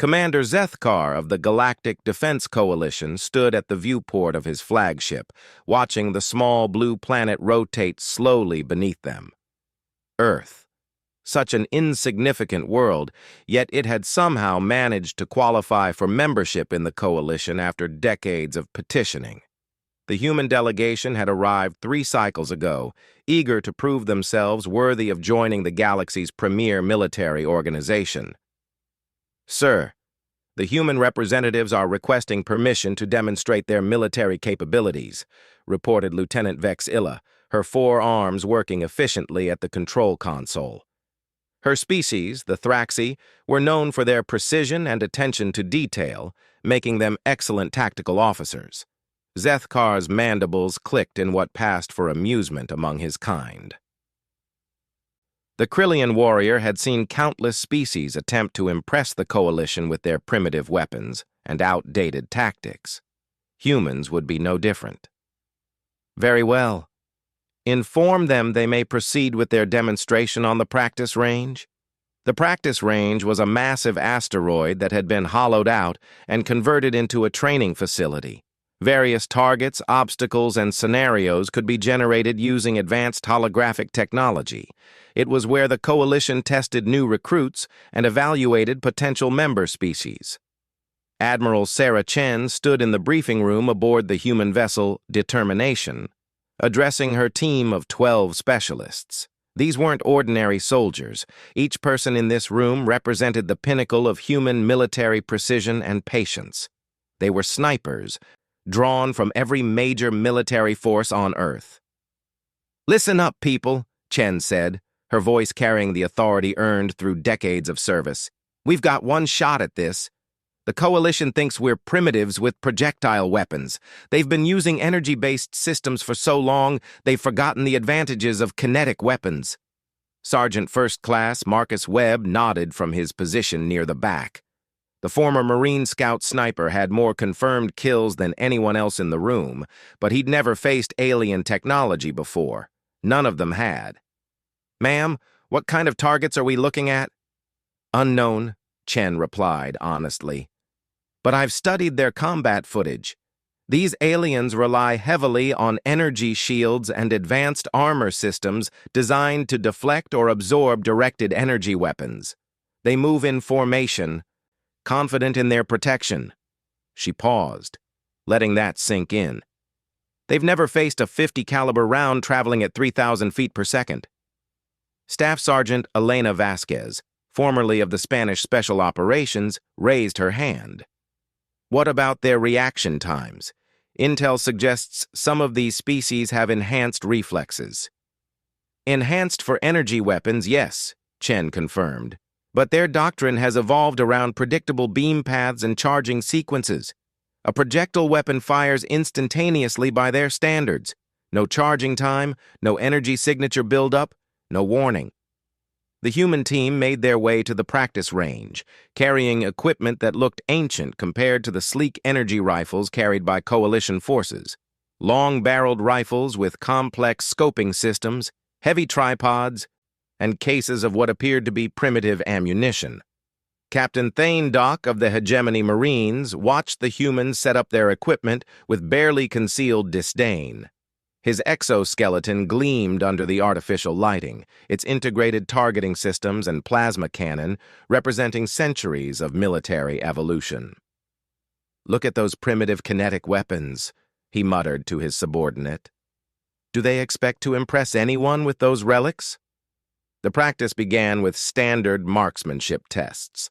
Commander Zethkar of the Galactic Defense Coalition stood at the viewport of his flagship, watching the small blue planet rotate slowly beneath them. Earth. Such an insignificant world, yet it had somehow managed to qualify for membership in the coalition after decades of petitioning. The human delegation had arrived 3 cycles ago, eager to prove themselves worthy of joining the galaxy's premier military organization. Sir, the human representatives are requesting permission to demonstrate their military capabilities, reported Lieutenant Vex Illa, her 4 arms working efficiently at the control console. Her species, the Thraxi, were known for their precision and attention to detail, making them excellent tactical officers. Zethkar's mandibles clicked in what passed for amusement among his kind. The Krillian warrior had seen countless species attempt to impress the coalition with their primitive weapons and outdated tactics. Humans would be no different. Very well. Inform them they may proceed with their demonstration on the practice range. The practice range was a massive asteroid that had been hollowed out and converted into a training facility. Various targets, obstacles, and scenarios could be generated using advanced holographic technology. It was where the coalition tested new recruits and evaluated potential member species. Admiral Sarah Chen stood in the briefing room aboard the human vessel Determination, addressing her team of 12 specialists. These weren't ordinary soldiers. Each person in this room represented the pinnacle of human military precision and patience. They were snipers, drawn from every major military force on Earth. "Listen up, people," Chen said, her voice carrying the authority earned through decades of service. "We've got one shot at this. The Coalition thinks we're primitives with projectile weapons. They've been using energy-based systems for so long, they've forgotten the advantages of kinetic weapons." Sergeant First Class Marcus Webb nodded from his position near the back. The former Marine Scout sniper had more confirmed kills than anyone else in the room, but he'd never faced alien technology before. None of them had. "Ma'am, what kind of targets are we looking at?" "Unknown," Chen replied honestly. "But I've studied their combat footage. These aliens rely heavily on energy shields and advanced armor systems designed to deflect or absorb directed energy weapons. They move in formation, confident in their protection." She paused, letting that sink in. "They've never faced a .50 caliber round traveling at 3,000 feet per second." Staff Sergeant Elena Vasquez, formerly of the Spanish Special Operations, raised her hand. "What about their reaction times? Intel suggests some of these species have enhanced reflexes." "Enhanced for energy weapons, yes," Chen confirmed. "But their doctrine has evolved around predictable beam paths and charging sequences. A projectile weapon fires instantaneously by their standards. No charging time, no energy signature buildup, no warning." The human team made their way to the practice range, carrying equipment that looked ancient compared to the sleek energy rifles carried by coalition forces. Long-barreled rifles with complex scoping systems, heavy tripods, and cases of what appeared to be primitive ammunition. Captain Thane Dock of the Hegemony Marines watched the humans set up their equipment with barely concealed disdain. His exoskeleton gleamed under the artificial lighting, its integrated targeting systems and plasma cannon representing centuries of military evolution. "Look at those primitive kinetic weapons," he muttered to his subordinate. "Do they expect to impress anyone with those relics?" The practice began with standard marksmanship tests.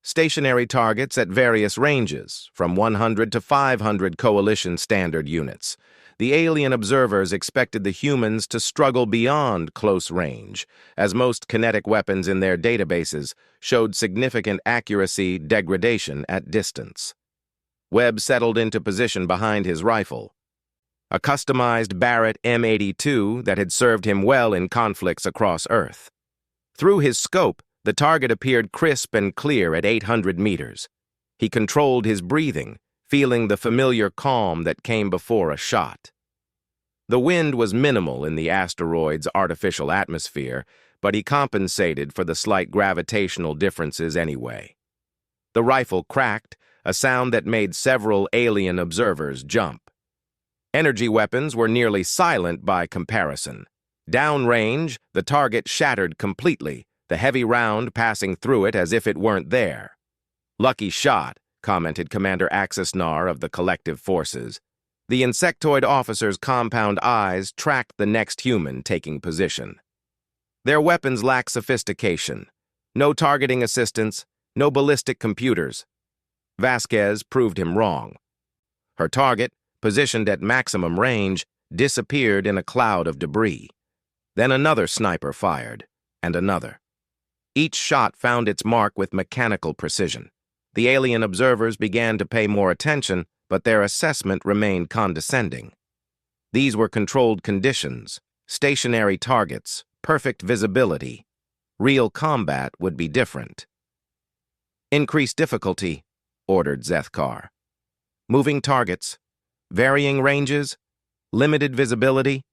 Stationary targets at various ranges, from 100 to 500 coalition standard units. The alien observers expected the humans to struggle beyond close range, as most kinetic weapons in their databases showed significant accuracy degradation at distance. Webb settled into position behind his rifle, a customized Barrett M82 that had served him well in conflicts across Earth. Through his scope, the target appeared crisp and clear at 800 meters. He controlled his breathing, feeling the familiar calm that came before a shot. The wind was minimal in the asteroid's artificial atmosphere, but he compensated for the slight gravitational differences anyway. The rifle cracked, a sound that made several alien observers jump. Energy weapons were nearly silent by comparison. Downrange, the target shattered completely, the heavy round passing through it as if it weren't there. "Lucky shot," commented Commander Axis Nar of the Collective Forces. The insectoid officer's compound eyes tracked the next human taking position. Their weapons lacked sophistication. No targeting assistance, no ballistic computers. Vasquez proved him wrong. Her target, positioned at maximum range, disappeared in a cloud of debris. Then another sniper fired, and another. Each shot found its mark with mechanical precision. The alien observers began to pay more attention, but their assessment remained condescending. These were controlled conditions, stationary targets, perfect visibility. Real combat would be different. "Increase difficulty," ordered Zethkar. "Moving targets, varying ranges, limited visibility."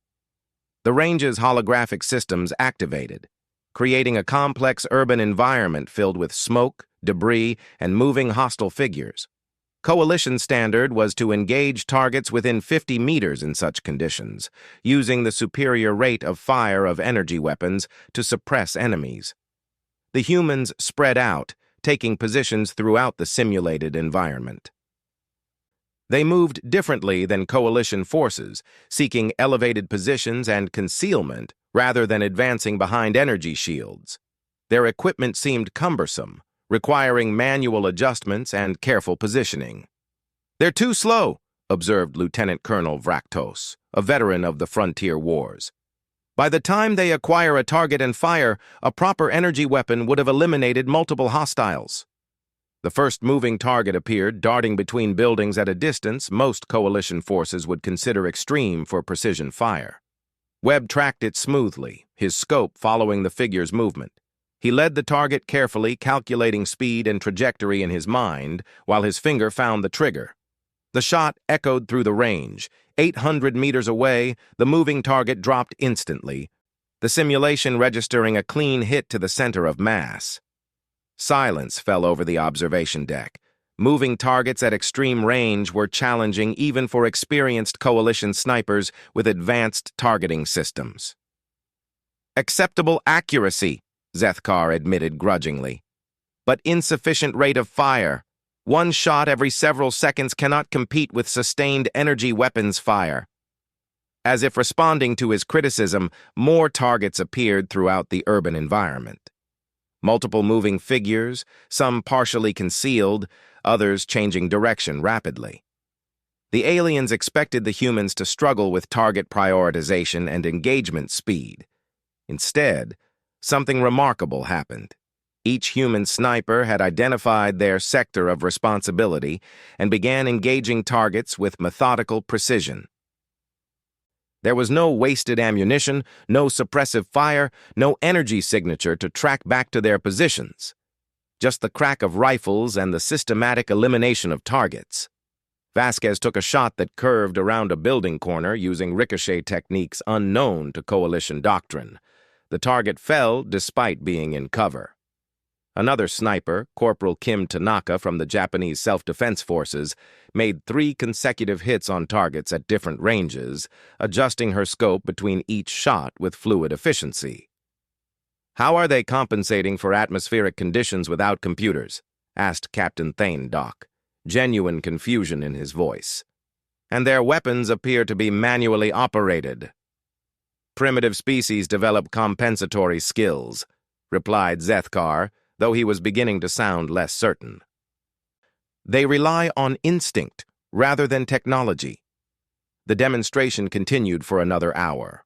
The range's holographic systems activated, creating a complex urban environment filled with smoke, debris, and moving hostile figures. Coalition standard was to engage targets within 50 meters in such conditions, using the superior rate of fire of energy weapons to suppress enemies. The humans spread out, taking positions throughout the simulated environment. They moved differently than coalition forces, seeking elevated positions and concealment rather than advancing behind energy shields. Their equipment seemed cumbersome, requiring manual adjustments and careful positioning. "They're too slow," observed Lieutenant Colonel Vraktos, a veteran of the frontier wars. "By the time they acquire a target and fire, a proper energy weapon would have eliminated multiple hostiles." The first moving target appeared, darting between buildings at a distance most coalition forces would consider extreme for precision fire. Webb tracked it smoothly, his scope following the figure's movement. He led the target carefully, calculating speed and trajectory in his mind, while his finger found the trigger. The shot echoed through the range. 800 meters away, the moving target dropped instantly, the simulation registering a clean hit to the center of mass. Silence fell over the observation deck. Moving targets at extreme range were challenging even for experienced coalition snipers with advanced targeting systems. "Acceptable accuracy," Zethkar admitted grudgingly, "but insufficient rate of fire. One shot every several seconds cannot compete with sustained energy weapons fire." As if responding to his criticism, more targets appeared throughout the urban environment. Multiple moving figures, some partially concealed, others changing direction rapidly. The aliens expected the humans to struggle with target prioritization and engagement speed. Instead, something remarkable happened. Each human sniper had identified their sector of responsibility and began engaging targets with methodical precision. There was no wasted ammunition, no suppressive fire, no energy signature to track back to their positions. Just the crack of rifles and the systematic elimination of targets. Vasquez took a shot that curved around a building corner using ricochet techniques unknown to coalition doctrine. The target fell despite being in cover. Another sniper, Corporal Kim Tanaka from the Japanese Self-Defense Forces, made 3 consecutive hits on targets at different ranges, adjusting her scope between each shot with fluid efficiency. "How are they compensating for atmospheric conditions without computers?" asked Captain Thane Dock, genuine confusion in his voice. "And their weapons appear to be manually operated." "Primitive species develop compensatory skills," replied Zethkar, though he was beginning to sound less certain. "They rely on instinct rather than technology." The demonstration continued for another hour.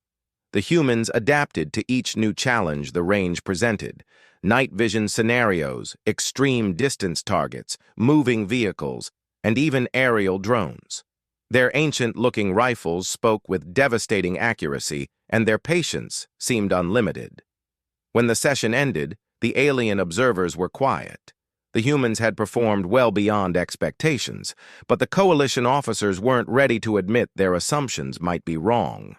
The humans adapted to each new challenge the range presented: night vision scenarios, extreme distance targets, moving vehicles, and even aerial drones. Their ancient-looking rifles spoke with devastating accuracy, and their patience seemed unlimited. When the session ended, the alien observers were quiet. The humans had performed well beyond expectations, but the coalition officers weren't ready to admit their assumptions might be wrong.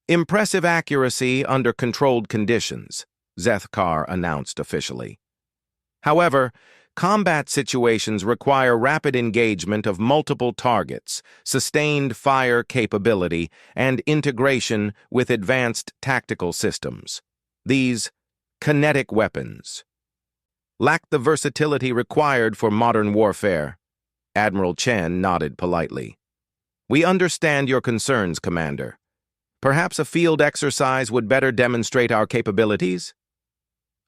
"Impressive accuracy under controlled conditions," Zethkar announced officially. "However, Combat situations require rapid engagement of multiple targets, sustained fire capability, and integration with advanced tactical systems. These kinetic weapons lack the versatility required for modern warfare. Admiral Chen nodded politely. We understand your concerns, Commander. Perhaps a field exercise would better demonstrate our capabilities?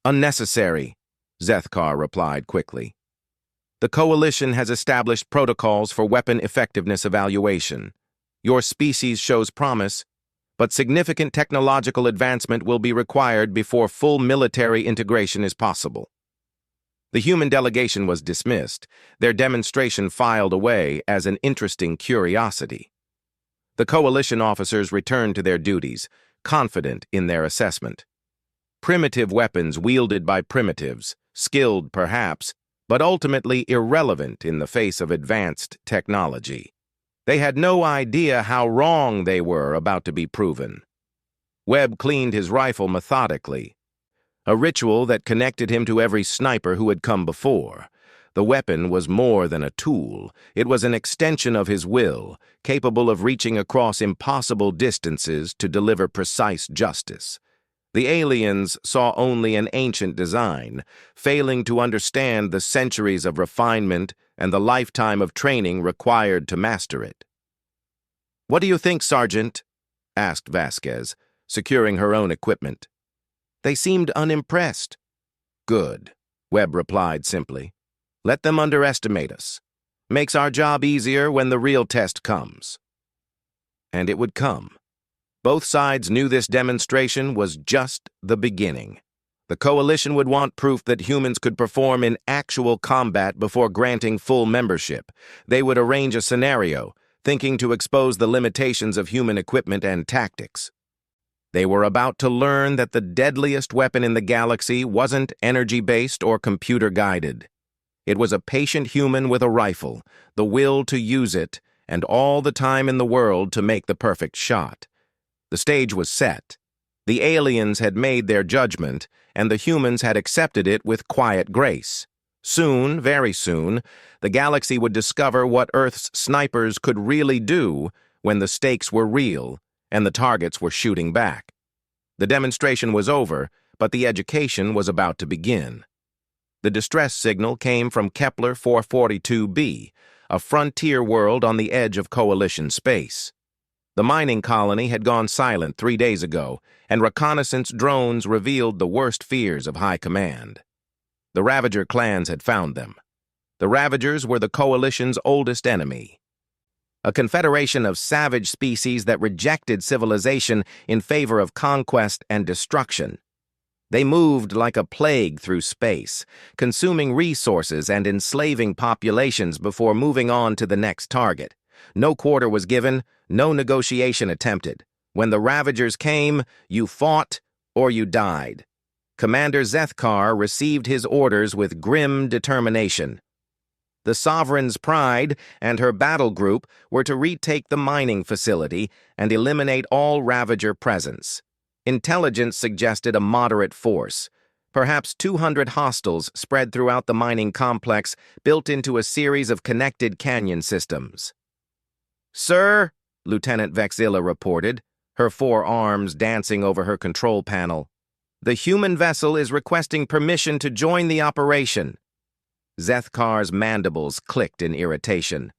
Unnecessary, Zethkar replied quickly. The Coalition has established protocols for weapon effectiveness evaluation. Your species shows promise, but significant technological advancement will be required before full military integration is possible. The human delegation was dismissed, their demonstration filed away as an interesting curiosity. The Coalition officers returned to their duties, confident in their assessment. Primitive weapons wielded by primitives, skilled perhaps, but ultimately irrelevant in the face of advanced technology. They had no idea how wrong they were about to be proven. Webb cleaned his rifle methodically, a ritual that connected him to every sniper who had come before. The weapon was more than a tool. It was an extension of his will, capable of reaching across impossible distances to deliver precise justice. The aliens saw only an ancient design, failing to understand the centuries of refinement and the lifetime of training required to master it. "What do you think, Sergeant?" asked Vasquez, securing her own equipment. They seemed unimpressed. "Good," Webb replied simply. "Let them underestimate us. Makes our job easier when the real test comes." And it would come. Both sides knew this demonstration was just the beginning. The Coalition would want proof that humans could perform in actual combat before granting full membership. They would arrange a scenario, thinking to expose the limitations of human equipment and tactics. They were about to learn that the deadliest weapon in the galaxy wasn't energy-based or computer-guided. It was a patient human with a rifle, the will to use it, and all the time in the world to make the perfect shot. The stage was set. The aliens had made their judgment, and the humans had accepted it with quiet grace. Soon, very soon, the galaxy would discover what Earth's snipers could really do when the stakes were real and the targets were shooting back. The demonstration was over, but the education was about to begin. The distress signal came from Kepler 442b, a frontier world on the edge of Coalition space. The mining colony had gone silent 3 days ago, and reconnaissance drones revealed the worst fears of High Command. The Ravager clans had found them. The Ravagers were the Coalition's oldest enemy, a confederation of savage species that rejected civilization in favor of conquest and destruction. They moved like a plague through space, consuming resources and enslaving populations before moving on to the next target. No quarter was given, no negotiation attempted. When the Ravagers came, you fought or you died. Commander Zethkar received his orders with grim determination. The Sovereign's Pride and her battle group were to retake the mining facility and eliminate all Ravager presence. Intelligence suggested a moderate force, perhaps 200 hostiles spread throughout the mining complex built into a series of connected canyon systems. "Sir," Lieutenant Vexilla reported, her 4 arms dancing over her control panel, "the human vessel is requesting permission to join the operation." Zethkar's mandibles clicked in irritation.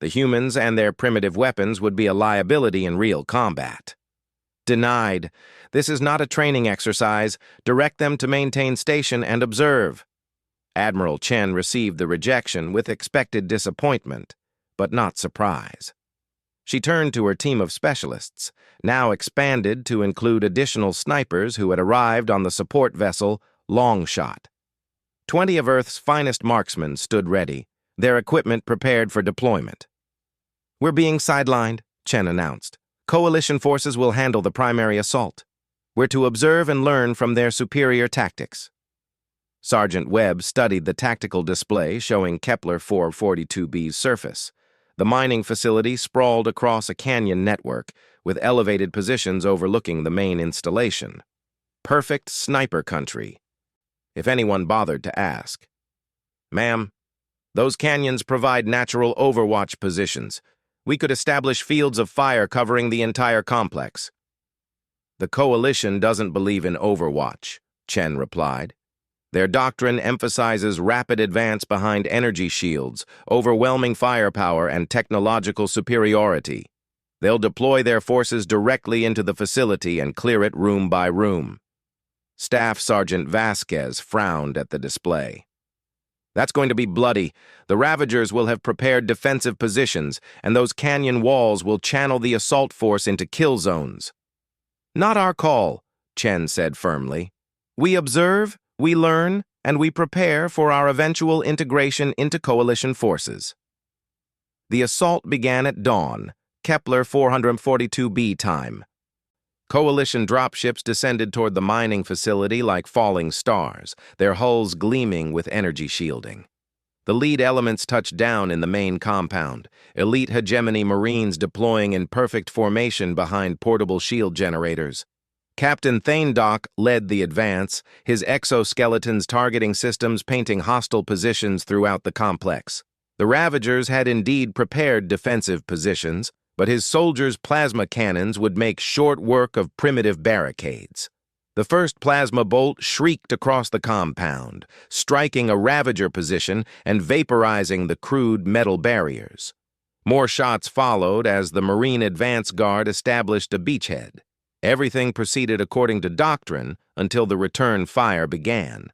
The humans and their primitive weapons would be a liability in real combat. "Denied. This is not a training exercise. Direct them to maintain station and observe." Admiral Chen received the rejection with expected disappointment, but not surprise. She turned to her team of specialists, now expanded to include additional snipers who had arrived on the support vessel Longshot. 20 of Earth's finest marksmen stood ready, their equipment prepared for deployment. "We're being sidelined," Chen announced. "Coalition forces will handle the primary assault. We're to observe and learn from their superior tactics." Sergeant Webb studied the tactical display showing Kepler 442b's surface. The mining facility sprawled across a canyon network, with elevated positions overlooking the main installation. Perfect sniper country, if anyone bothered to ask. Ma'am, those canyons provide natural overwatch positions. We could establish fields of fire covering the entire complex. The Coalition doesn't believe in overwatch, Chen replied. Their doctrine emphasizes rapid advance behind energy shields, overwhelming firepower, and technological superiority. They'll deploy their forces directly into the facility and clear it room by room. Staff Sergeant Vasquez frowned at the display. That's going to be bloody. The Ravagers will have prepared defensive positions, and those canyon walls will channel the assault force into kill zones. Not our call, Chen said firmly. We observe, we learn, and we prepare for our eventual integration into Coalition forces. The assault began at dawn, Kepler 442b time. Coalition dropships descended toward the mining facility like falling stars, their hulls gleaming with energy shielding. The lead elements touched down in the main compound, elite hegemony Marines deploying in perfect formation behind portable shield generators. Captain Thanedock led the advance, his exoskeletons targeting systems painting hostile positions throughout the complex. The Ravagers had indeed prepared defensive positions, but his soldiers' plasma cannons would make short work of primitive barricades. The first plasma bolt shrieked across the compound, striking a Ravager position and vaporizing the crude metal barriers. More shots followed as the Marine advance guard established a beachhead. Everything proceeded according to doctrine until the return fire began.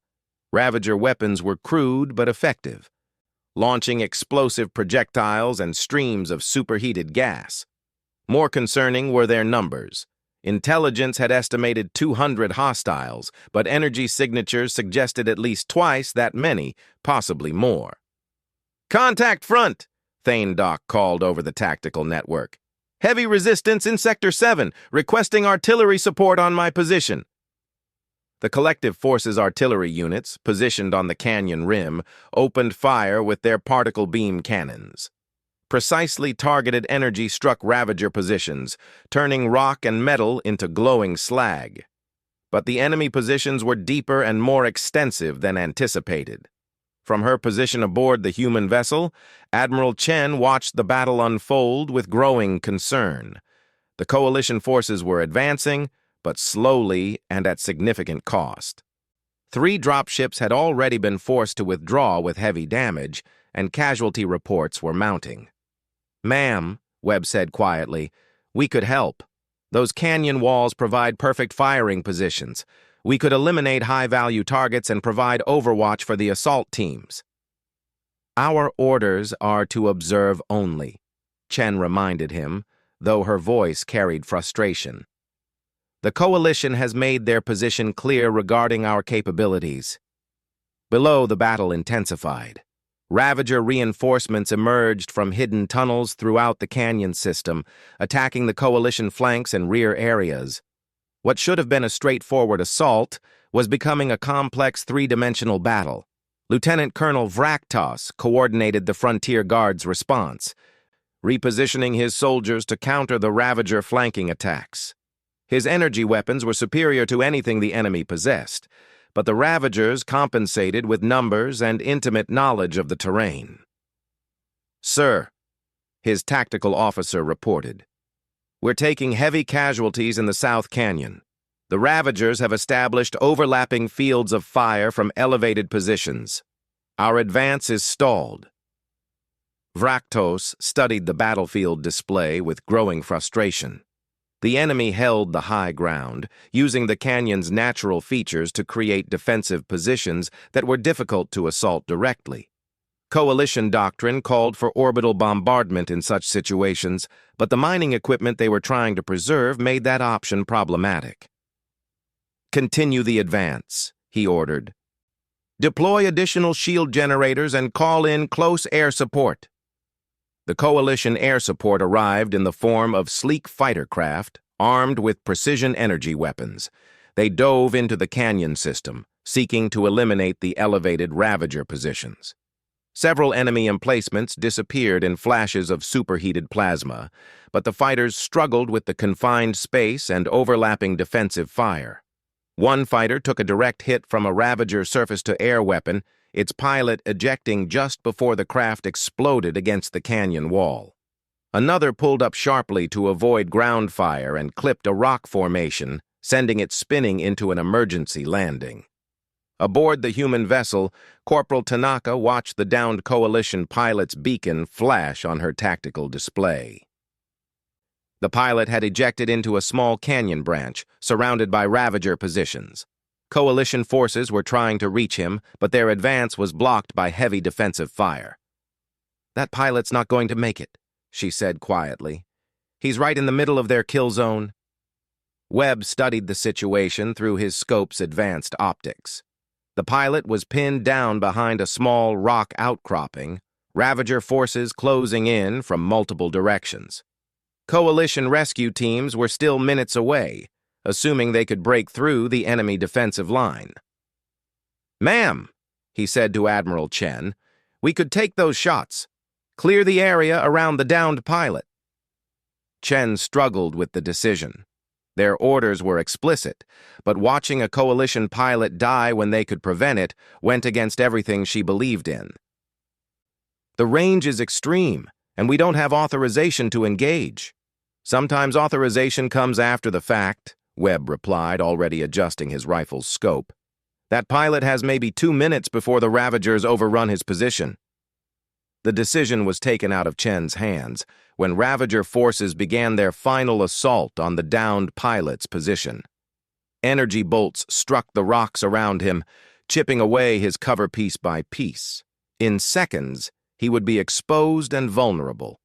Ravager weapons were crude but effective, launching explosive projectiles and streams of superheated gas. More concerning were their numbers. Intelligence had estimated 200 hostiles, but energy signatures suggested at least twice that many, possibly more. "Contact front!" Thanedock called over the tactical network. "Heavy resistance in Sector 7, requesting artillery support on my position." The collective forces artillery units, positioned on the canyon rim, opened fire with their particle beam cannons. Precisely targeted energy struck Ravager positions, turning rock and metal into glowing slag. But the enemy positions were deeper and more extensive than anticipated. From her position aboard the human vessel, Admiral Chen watched the battle unfold with growing concern. The Coalition forces were advancing, but slowly and at significant cost. 3 dropships had already been forced to withdraw with heavy damage, and casualty reports were mounting. "Ma'am," Webb said quietly, "we could help. Those canyon walls provide perfect firing positions. We could eliminate high-value targets and provide overwatch for the assault teams." "Our orders are to observe only," Chen reminded him, though her voice carried frustration. "The Coalition has made their position clear regarding our capabilities." Below, the battle intensified. Ravager reinforcements emerged from hidden tunnels throughout the canyon system, attacking the Coalition flanks and rear areas. What should have been a straightforward assault was becoming a complex 3-dimensional battle. Lieutenant Colonel Vraktos coordinated the Frontier Guard's response, repositioning his soldiers to counter the Ravager flanking attacks. His energy weapons were superior to anything the enemy possessed, but the Ravagers compensated with numbers and intimate knowledge of the terrain. "Sir," his tactical officer reported, "we're taking heavy casualties in the South Canyon. The Ravagers have established overlapping fields of fire from elevated positions. Our advance is stalled." Vraktos studied the battlefield display with growing frustration. The enemy held the high ground, using the canyon's natural features to create defensive positions that were difficult to assault directly. Coalition doctrine called for orbital bombardment in such situations, but the mining equipment they were trying to preserve made that option problematic. "Continue the advance," he ordered. "Deploy additional shield generators and call in close air support." The Coalition air support arrived in the form of sleek fighter craft, armed with precision energy weapons. They dove into the canyon system, seeking to eliminate the elevated Ravager positions. Several enemy emplacements disappeared in flashes of superheated plasma, but the fighters struggled with the confined space and overlapping defensive fire. One fighter took a direct hit from a Ravager surface-to-air weapon, its pilot ejecting just before the craft exploded against the canyon wall. Another pulled up sharply to avoid ground fire and clipped a rock formation, sending it spinning into an emergency landing. Aboard the human vessel, Corporal Tanaka watched the downed Coalition pilot's beacon flash on her tactical display. The pilot had ejected into a small canyon branch, surrounded by Ravager positions. Coalition forces were trying to reach him, but their advance was blocked by heavy defensive fire. "That pilot's not going to make it," she said quietly. "He's right in the middle of their kill zone." Webb studied the situation through his scope's advanced optics. The pilot was pinned down behind a small rock outcropping, Ravager forces closing in from multiple directions. Coalition rescue teams were still minutes away, assuming they could break through the enemy defensive line. "Ma'am," he said to Admiral Chen, "we could take those shots. Clear the area around the downed pilot." Chen struggled with the decision. Their orders were explicit, but watching a Coalition pilot die when they could prevent it went against everything she believed in. "The range is extreme, and we don't have authorization to engage." "Sometimes authorization comes after the fact," Webb replied, already adjusting his rifle's scope. "That pilot has maybe 2 minutes before the Ravagers overrun his position." The decision was taken out of Chen's hands when Ravager forces began their final assault on the downed pilot's position. Energy bolts struck the rocks around him, chipping away his cover piece by piece. In seconds, he would be exposed and vulnerable.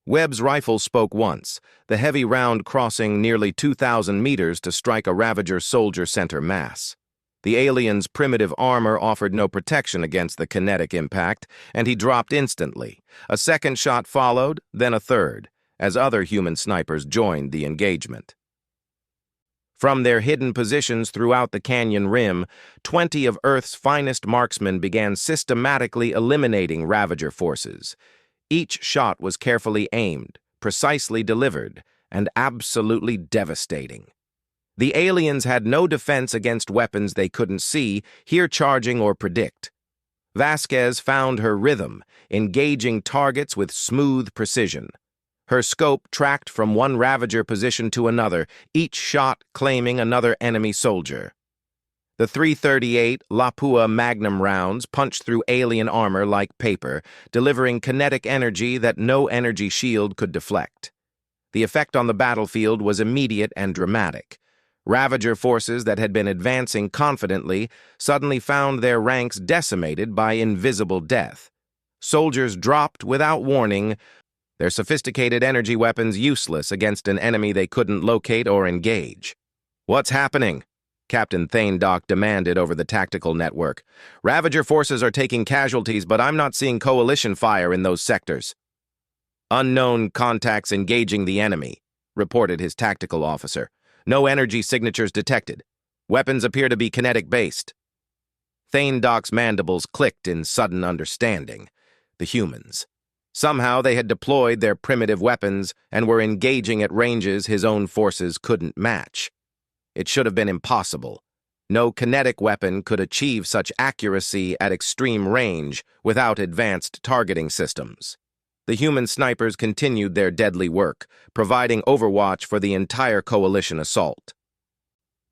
Webb's rifle spoke once, the heavy round crossing nearly 2,000 meters to strike a Ravager soldier center mass. The alien's primitive armor offered no protection against the kinetic impact, and he dropped instantly. A second shot followed, then a third, as other human snipers joined the engagement. From their hidden positions throughout the canyon rim, 20 of Earth's finest marksmen began systematically eliminating Ravager forces. Each shot was carefully aimed, precisely delivered, and absolutely devastating. The aliens had no defense against weapons they couldn't see, hear charging, or predict. Vasquez found her rhythm, engaging targets with smooth precision. Her scope tracked from one Ravager position to another, each shot claiming another enemy soldier. The .338 Lapua Magnum rounds punched through alien armor like paper, delivering kinetic energy that no energy shield could deflect. The effect on the battlefield was immediate and dramatic. Ravager forces that had been advancing confidently suddenly found their ranks decimated by invisible death. Soldiers dropped without warning, their sophisticated energy weapons useless against an enemy they couldn't locate or engage. "What's happening?" Captain Thanedock demanded over the tactical network. "Ravager forces are taking casualties, but I'm not seeing Coalition fire in those sectors." "Unknown contacts engaging the enemy," reported his tactical officer. "No energy signatures detected. Weapons appear to be kinetic-based." Thanedock's mandibles clicked in sudden understanding. The humans. Somehow they had deployed their primitive weapons and were engaging at ranges his own forces couldn't match. It should have been impossible. No kinetic weapon could achieve such accuracy at extreme range without advanced targeting systems. The human snipers continued their deadly work, providing overwatch for the entire Coalition assault.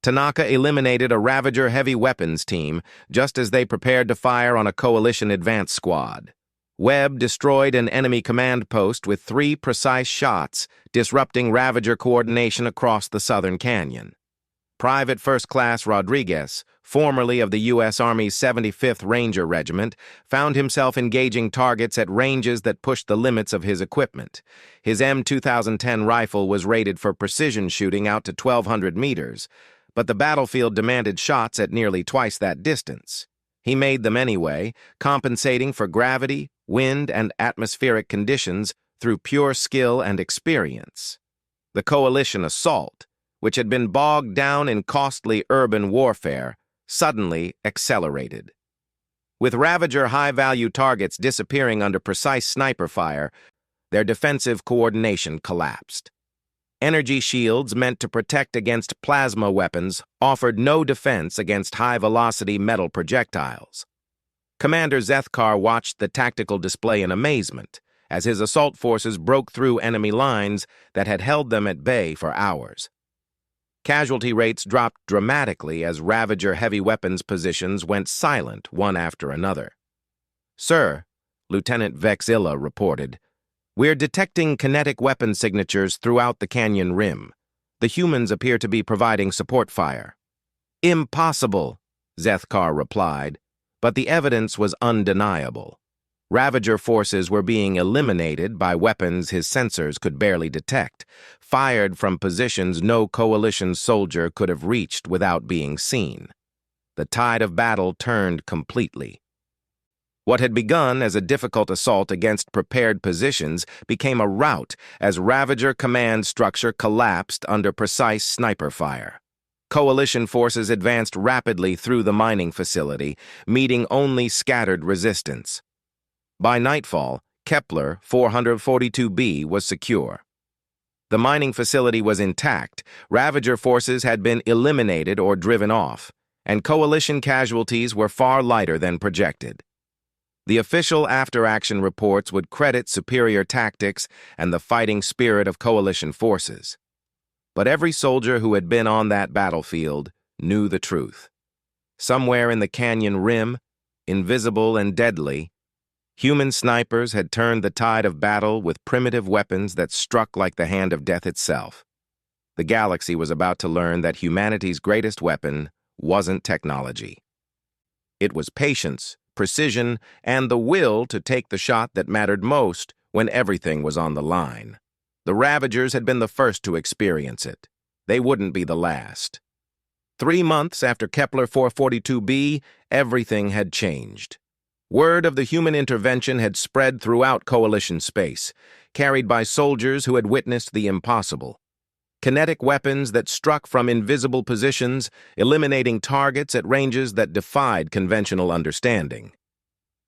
Tanaka eliminated a Ravager heavy weapons team just as they prepared to fire on a Coalition advance squad. Webb destroyed an enemy command post with 3 precise shots, disrupting Ravager coordination across the southern canyon. Private First Class Rodriguez, formerly of the U.S. Army's 75th Ranger Regiment, found himself engaging targets at ranges that pushed the limits of his equipment. His M2010 rifle was rated for precision shooting out to 1,200 meters, but the battlefield demanded shots at nearly twice that distance. He made them anyway, compensating for gravity, wind, and atmospheric conditions through pure skill and experience. The Coalition assault, which had been bogged down in costly urban warfare, suddenly accelerated. With Ravager high-value targets disappearing under precise sniper fire, their defensive coordination collapsed. Energy shields meant to protect against plasma weapons offered no defense against high-velocity metal projectiles. Commander Zethkar watched the tactical display in amazement as his assault forces broke through enemy lines that had held them at bay for hours. Casualty rates dropped dramatically as Ravager heavy weapons positions went silent one after another. "Sir," Lieutenant Vexilla reported, "we're detecting kinetic weapon signatures throughout the canyon rim. The humans appear to be providing support fire." "Impossible," Zethkar replied, but the evidence was undeniable. Ravager forces were being eliminated by weapons his sensors could barely detect, fired from positions no coalition soldier could have reached without being seen. The tide of battle turned completely. What had begun as a difficult assault against prepared positions became a rout as Ravager command structure collapsed under precise sniper fire. Coalition forces advanced rapidly through the mining facility, meeting only scattered resistance. By nightfall, Kepler 442b was secure. The mining facility was intact, Ravager forces had been eliminated or driven off, and coalition casualties were far lighter than projected. The official after-action reports would credit superior tactics and the fighting spirit of coalition forces. But every soldier who had been on that battlefield knew the truth. Somewhere in the canyon rim, invisible and deadly, human snipers had turned the tide of battle with primitive weapons that struck like the hand of death itself. The galaxy was about to learn that humanity's greatest weapon wasn't technology. It was patience, precision, and the will to take the shot that mattered most when everything was on the line. The Ravagers had been the first to experience it. They wouldn't be the last. 3 months after Kepler 442b, everything had changed. Word of the human intervention had spread throughout coalition space, carried by soldiers who had witnessed the impossible. Kinetic weapons that struck from invisible positions, eliminating targets at ranges that defied conventional understanding.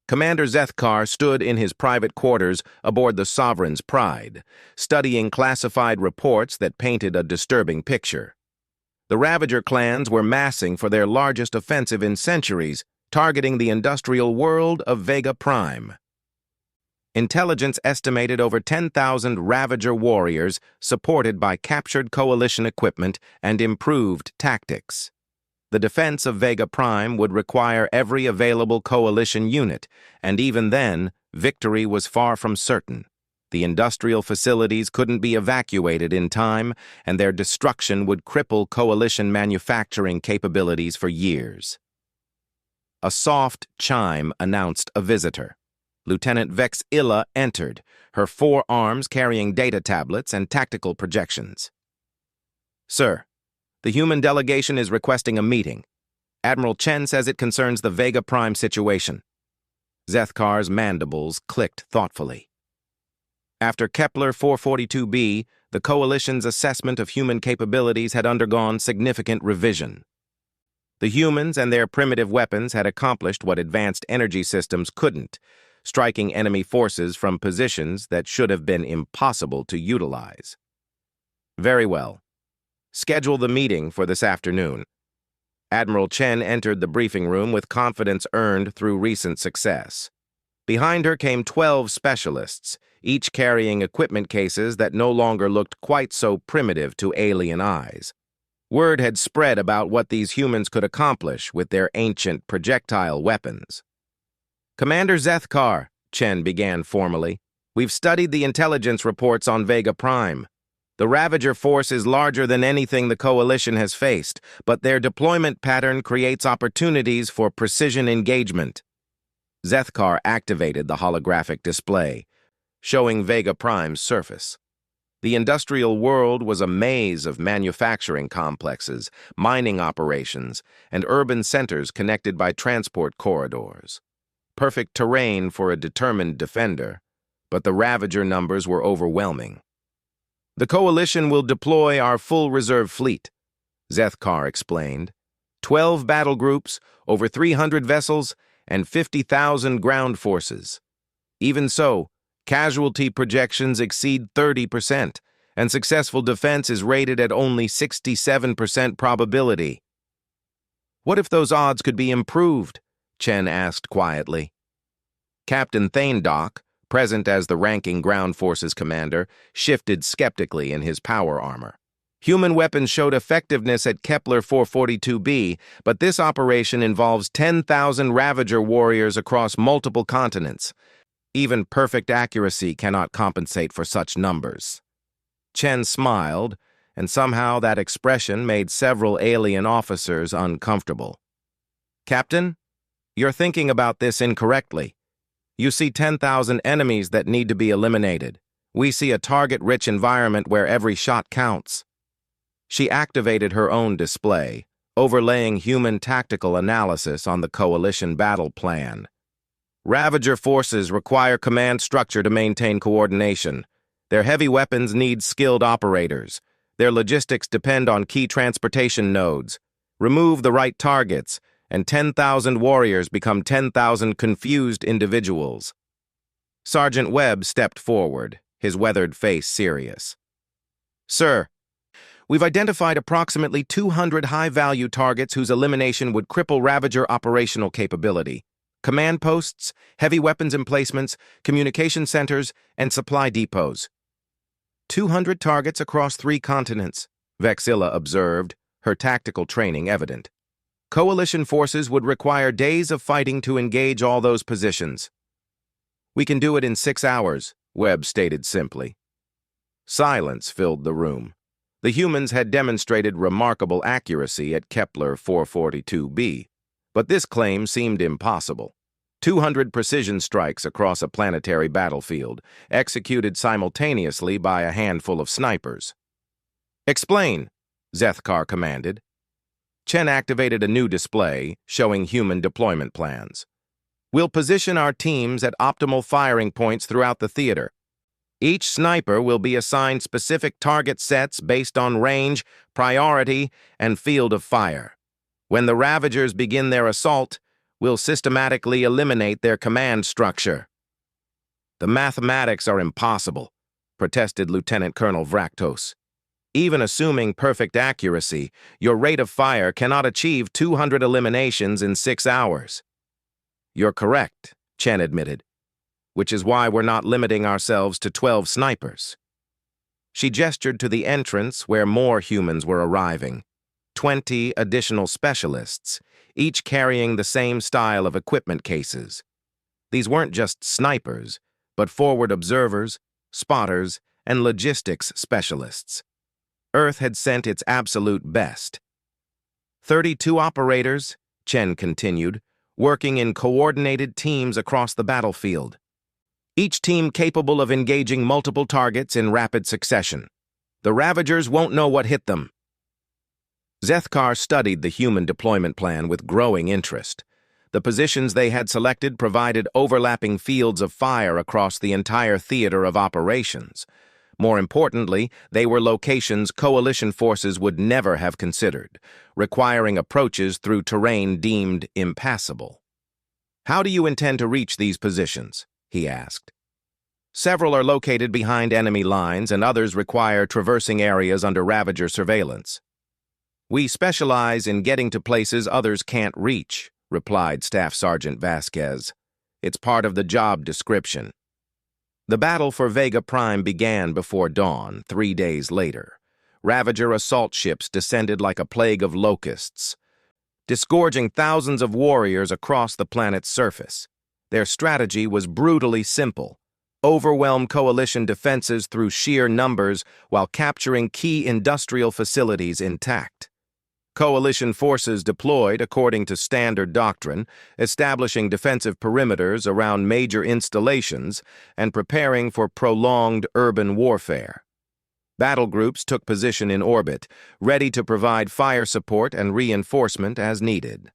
Commander Zethkar stood in his private quarters aboard the Sovereign's Pride, studying classified reports that painted a disturbing picture. The Ravager clans were massing for their largest offensive in centuries, targeting the industrial world of Vega Prime. Intelligence estimated over 10,000 Ravager warriors supported by captured coalition equipment and improved tactics. The defense of Vega Prime would require every available coalition unit, and even then, victory was far from certain. The industrial facilities couldn't be evacuated in time, and their destruction would cripple coalition manufacturing capabilities for years. A soft chime announced a visitor. Lieutenant Vexilla entered, her 4 arms carrying data tablets and tactical projections. "Sir, the human delegation is requesting a meeting. Admiral Chen says it concerns the Vega Prime situation." Zethkar's mandibles clicked thoughtfully. After Kepler 442b, the Coalition's assessment of human capabilities had undergone significant revision. The humans and their primitive weapons had accomplished what advanced energy systems couldn't, striking enemy forces from positions that should have been impossible to utilize. "Very well. Schedule the meeting for this afternoon." Admiral Chen entered the briefing room with confidence earned through recent success. Behind her came 12 specialists, each carrying equipment cases that no longer looked quite so primitive to alien eyes. Word had spread about what these humans could accomplish with their ancient projectile weapons. "Commander Zethkar," Chen began formally, "we've studied the intelligence reports on Vega Prime. The Ravager force is larger than anything the Coalition has faced, but their deployment pattern creates opportunities for precision engagement." Zethkar activated the holographic display, showing Vega Prime's surface. The industrial world was a maze of manufacturing complexes, mining operations, and urban centers connected by transport corridors. Perfect terrain for a determined defender, but the Ravager numbers were overwhelming. "The Coalition will deploy our full reserve fleet," Zethkar explained. 12 battle groups, over 300 vessels, and 50,000 ground forces. Even so, casualty projections exceed 30%, and successful defense is rated at only 67% probability. "What if those odds could be improved?" Chen asked quietly. Captain Thanedock, present as the ranking ground forces commander, shifted skeptically in his power armor. Human weapons showed effectiveness at Kepler 442b, but this operation involves 10,000 Ravager warriors across multiple continents. Even perfect accuracy cannot compensate for such numbers. Chen smiled, and somehow that expression made several alien officers uncomfortable. Captain, you're thinking about this incorrectly. You see 10,000 enemies that need to be eliminated. We see a target-rich environment where every shot counts. She activated her own display, overlaying human tactical analysis on the Coalition battle plan. Ravager forces require command structure to maintain coordination. Their heavy weapons need skilled operators. Their logistics depend on key transportation nodes. Remove the right targets, and 10,000 warriors become 10,000 confused individuals. Sergeant Webb stepped forward, his weathered face serious. Sir, we've identified approximately 200 high-value targets whose elimination would cripple Ravager operational capability. Command posts, heavy weapons emplacements, communication centers, and supply depots. 200 targets across 3 continents, Vexilla observed, her tactical training evident. Coalition forces would require days of fighting to engage all those positions. We can do it in 6 hours, Webb stated simply. Silence filled the room. The humans had demonstrated remarkable accuracy at Kepler 442b, but this claim seemed impossible. 200 precision strikes across a planetary battlefield, executed simultaneously by a handful of snipers. Explain, Zethkar commanded. Chen activated a new display showing human deployment plans. We'll position our teams at optimal firing points throughout the theater. Each sniper will be assigned specific target sets based on range, priority, and field of fire. When the Ravagers begin their assault, we'll systematically eliminate their command structure. The mathematics are impossible, protested Lieutenant Colonel Vraktos. Even assuming perfect accuracy, your rate of fire cannot achieve 200 eliminations in 6 hours. You're correct, Chen admitted, which is why we're not limiting ourselves to 12 snipers. She gestured to the entrance where more humans were arriving. 20 additional specialists, each carrying the same style of equipment cases. These weren't just snipers, but forward observers, spotters, and logistics specialists. Earth had sent its absolute best. 32 operators, Chen continued, working in coordinated teams across the battlefield. Each team capable of engaging multiple targets in rapid succession. The Ravagers won't know what hit them. Zethkar studied the human deployment plan with growing interest. The positions they had selected provided overlapping fields of fire across the entire theater of operations. More importantly, they were locations Coalition forces would never have considered, requiring approaches through terrain deemed impassable. How do you intend to reach these positions? He asked. Several are located behind enemy lines and others require traversing areas under Ravager surveillance. We specialize in getting to places others can't reach, replied Staff Sergeant Vasquez. It's part of the job description. The battle for Vega Prime began before dawn, 3 days later. Ravager assault ships descended like a plague of locusts, disgorging thousands of warriors across the planet's surface. Their strategy was brutally simple: overwhelm Coalition defenses through sheer numbers while capturing key industrial facilities intact. Coalition forces deployed according to standard doctrine, establishing defensive perimeters around major installations and preparing for prolonged urban warfare. Battle groups took position in orbit, ready to provide fire support and reinforcement as needed.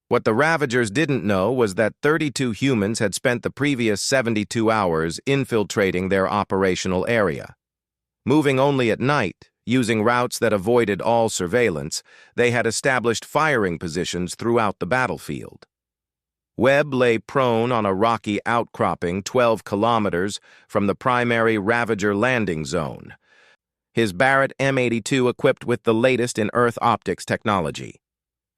What the Ravagers didn't know was that 32 humans had spent the previous 72 hours infiltrating their operational area. Moving only at night, using routes that avoided all surveillance, they had established firing positions throughout the battlefield. Webb lay prone on a rocky outcropping 12 kilometers from the primary Ravager landing zone, his Barrett M82 equipped with the latest in Earth optics technology.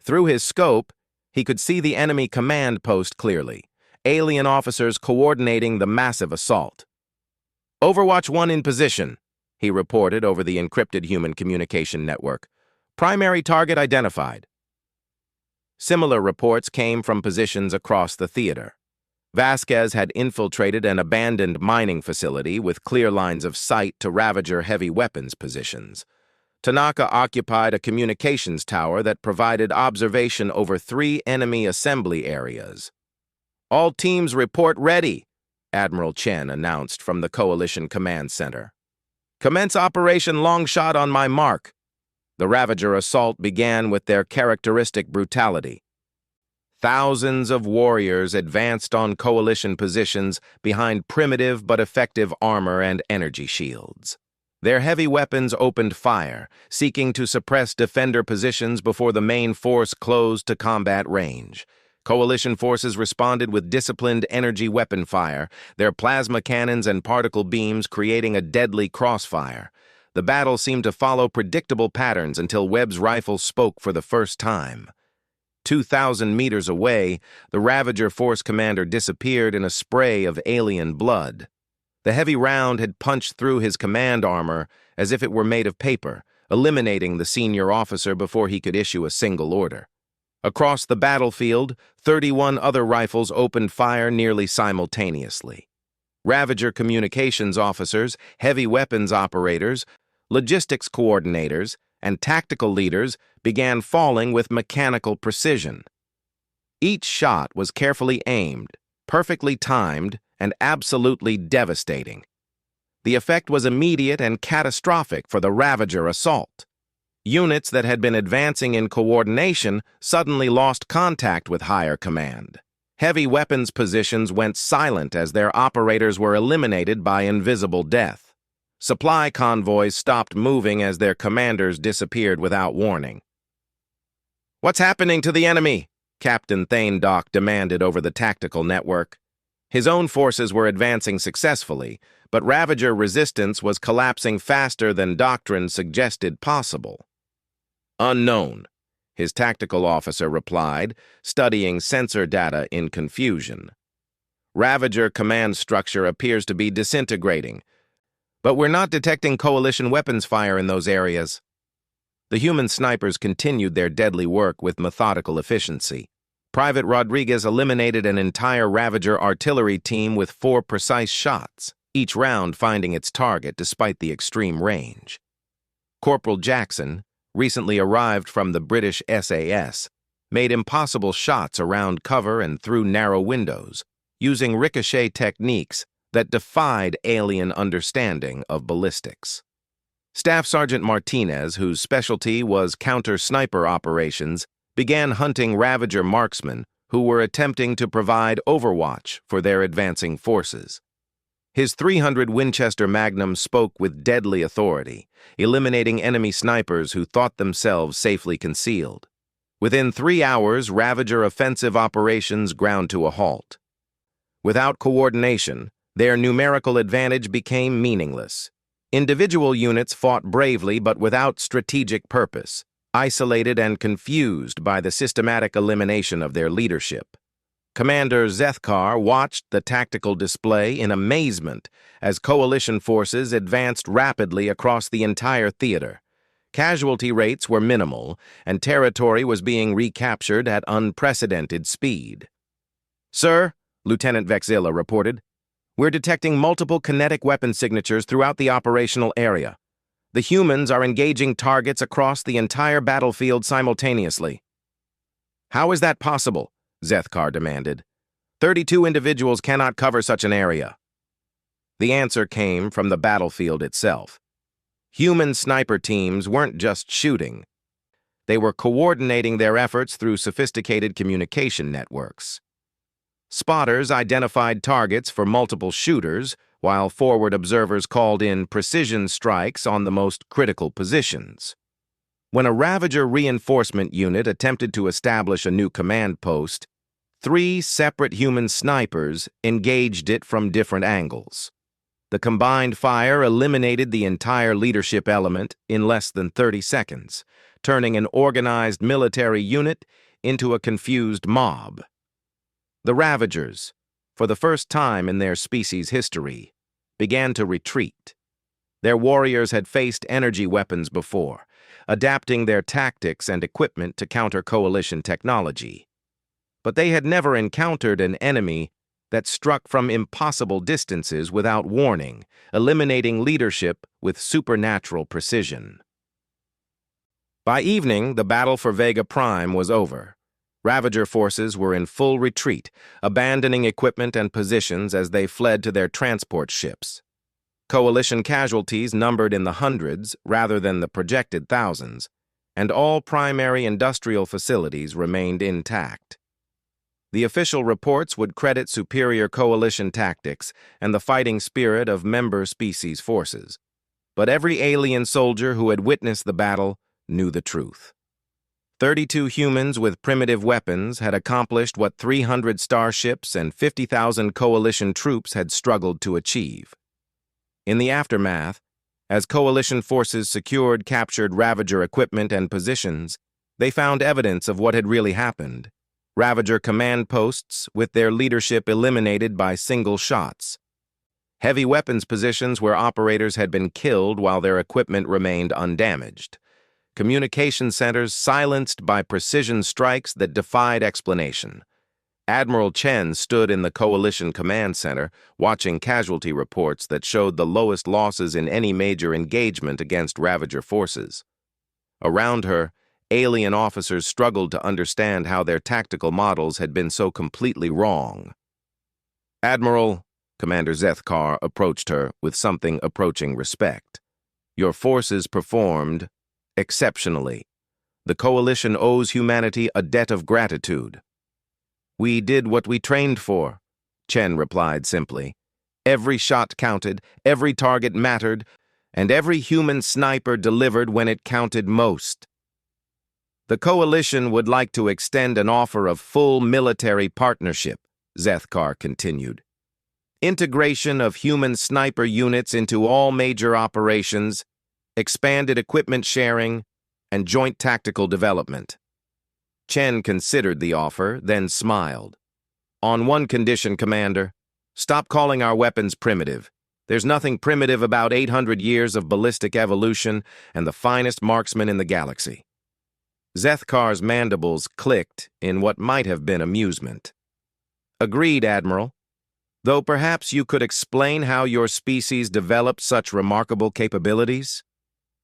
Through his scope, He could see the enemy command post clearly, alien officers coordinating the massive assault. "Overwatch 1 in position," he reported over the encrypted human communication network. "Primary target identified." Similar reports came from positions across the theater. Vasquez had infiltrated an abandoned mining facility with clear lines of sight to Ravager heavy weapons positions. Tanaka occupied a communications tower that provided observation over 3 enemy assembly areas. "All teams report ready," Admiral Chen announced from the Coalition Command Center. "Commence Operation Longshot on my mark." The Ravager assault began with their characteristic brutality. Thousands of warriors advanced on Coalition positions behind primitive but effective armor and energy shields. Their heavy weapons opened fire, seeking to suppress defender positions before the main force closed to combat range. Coalition forces responded with disciplined energy weapon fire, their plasma cannons and particle beams creating a deadly crossfire. The battle seemed to follow predictable patterns until Webb's rifle spoke for the first time. 2,000 meters away, the Ravager force commander disappeared in a spray of alien blood. The heavy round had punched through his command armor as if it were made of paper, eliminating the senior officer before he could issue a single order. Across the battlefield, 31 other rifles opened fire nearly simultaneously. Ravager communications officers, heavy weapons operators, logistics coordinators, and tactical leaders began falling with mechanical precision. Each shot was carefully aimed, perfectly timed, and absolutely devastating. The effect was immediate and catastrophic for the Ravager assault. Units that had been advancing in coordination suddenly lost contact with higher command. Heavy weapons positions went silent as their operators were eliminated by invisible death. Supply convoys stopped moving as their commanders disappeared without warning. "What's happening to the enemy?" Captain Thanedock demanded over the tactical network. His own forces were advancing successfully, but Ravager resistance was collapsing faster than doctrine suggested possible. "Unknown," his tactical officer replied, studying sensor data in confusion. "Ravager command structure appears to be disintegrating, but we're not detecting Coalition weapons fire in those areas." The human snipers continued their deadly work with methodical efficiency. Private Rodriguez eliminated an entire Ravager artillery team with 4 precise shots, each round finding its target despite the extreme range. Corporal Jackson, recently arrived from the British SAS, made impossible shots around cover and through narrow windows, using ricochet techniques that defied alien understanding of ballistics. Staff Sergeant Martinez, whose specialty was counter-sniper operations, began hunting Ravager marksmen who were attempting to provide overwatch for their advancing forces. His .300 Winchester Magnum spoke with deadly authority, eliminating enemy snipers who thought themselves safely concealed. Within 3 hours, Ravager offensive operations ground to a halt. Without coordination, their numerical advantage became meaningless. Individual units fought bravely but without strategic purpose, isolated and confused by the systematic elimination of their leadership. Commander Zethkar watched the tactical display in amazement as Coalition forces advanced rapidly across the entire theater. Casualty rates were minimal, and territory was being recaptured at unprecedented speed. "Sir," Lieutenant Vexilla reported, "we're detecting multiple kinetic weapon signatures throughout the operational area. The humans are engaging targets across the entire battlefield simultaneously." "How is that possible?" Zethkar demanded. 32 individuals cannot cover such an area." The answer came from the battlefield itself. Human sniper teams weren't just shooting. They were coordinating their efforts through sophisticated communication networks. Spotters identified targets for multiple shooters, while forward observers called in precision strikes on the most critical positions. When a Ravager reinforcement unit attempted to establish a new command post, 3 separate human snipers engaged it from different angles. The combined fire eliminated the entire leadership element in less than 30 seconds, turning an organized military unit into a confused mob. The Ravagers, for the first time in their species' history, began to retreat. Their warriors had faced energy weapons before, adapting their tactics and equipment to counter Coalition technology. But they had never encountered an enemy that struck from impossible distances without warning, eliminating leadership with supernatural precision. By evening, the battle for Vega Prime was over. Ravager forces were in full retreat, abandoning equipment and positions as they fled to their transport ships. Coalition casualties numbered in the hundreds rather than the projected thousands, and all primary industrial facilities remained intact. The official reports would credit superior Coalition tactics and the fighting spirit of member species forces. But every alien soldier who had witnessed the battle knew the truth. 32 humans with primitive weapons had accomplished what 300 starships and 50,000 Coalition troops had struggled to achieve. In the aftermath, as Coalition forces secured captured Ravager equipment and positions, they found evidence of what had really happened. Ravager command posts with their leadership eliminated by single shots. Heavy weapons positions where operators had been killed while their equipment remained undamaged. Communication centers silenced by precision strikes that defied explanation. Admiral Chen stood in the Coalition Command Center, watching casualty reports that showed the lowest losses in any major engagement against Ravager forces. Around her, alien officers struggled to understand how their tactical models had been so completely wrong. "Admiral," Commander Zethkar approached her with something approaching respect. "Your forces performed exceptionally. The Coalition owes humanity a debt of gratitude." "We did what we trained for," Chen replied simply. "Every shot counted, every target mattered, and every human sniper delivered when it counted most." "The Coalition would like to extend an offer of full military partnership," Zethkar continued. "Integration of human sniper units into all major operations, expanded equipment sharing, and joint tactical development." Chen considered the offer, then smiled. "On one condition, Commander. Stop calling our weapons primitive. There's nothing primitive about 800 years of ballistic evolution and the finest marksmen in the galaxy." Zethkar's mandibles clicked in what might have been amusement. "Agreed, Admiral. Though perhaps you could explain how your species developed such remarkable capabilities?"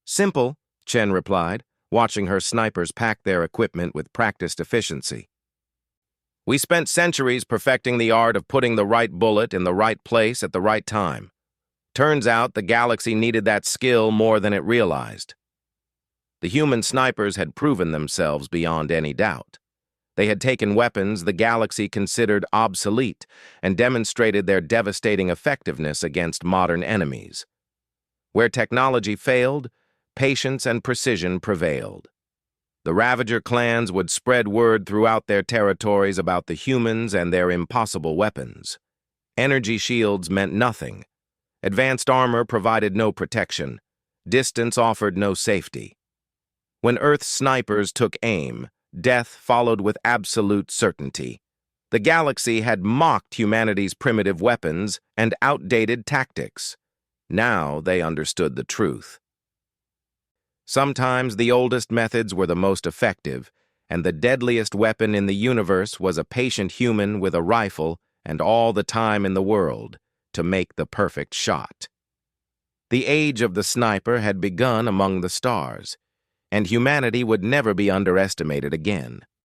"Simple," Chen replied, watching her snipers pack their equipment with practiced efficiency. "We spent centuries perfecting the art of putting the right bullet in the right place at the right time. Turns out the galaxy needed that skill more than it realized." The human snipers had proven themselves beyond any doubt. They had taken weapons the galaxy considered obsolete and demonstrated their devastating effectiveness against modern enemies. Where technology failed, patience and precision prevailed. The Ravager clans would spread word throughout their territories about the humans and their impossible weapons. Energy shields meant nothing. Advanced armor provided no protection. Distance offered no safety. When Earth's snipers took aim, death followed with absolute certainty. The galaxy had mocked humanity's primitive weapons and outdated tactics. Now they understood the truth. Sometimes the oldest methods were the most effective, and the deadliest weapon in the universe was a patient human with a rifle and all the time in the world to make the perfect shot. The age of the sniper had begun among the stars, and humanity would never be underestimated again.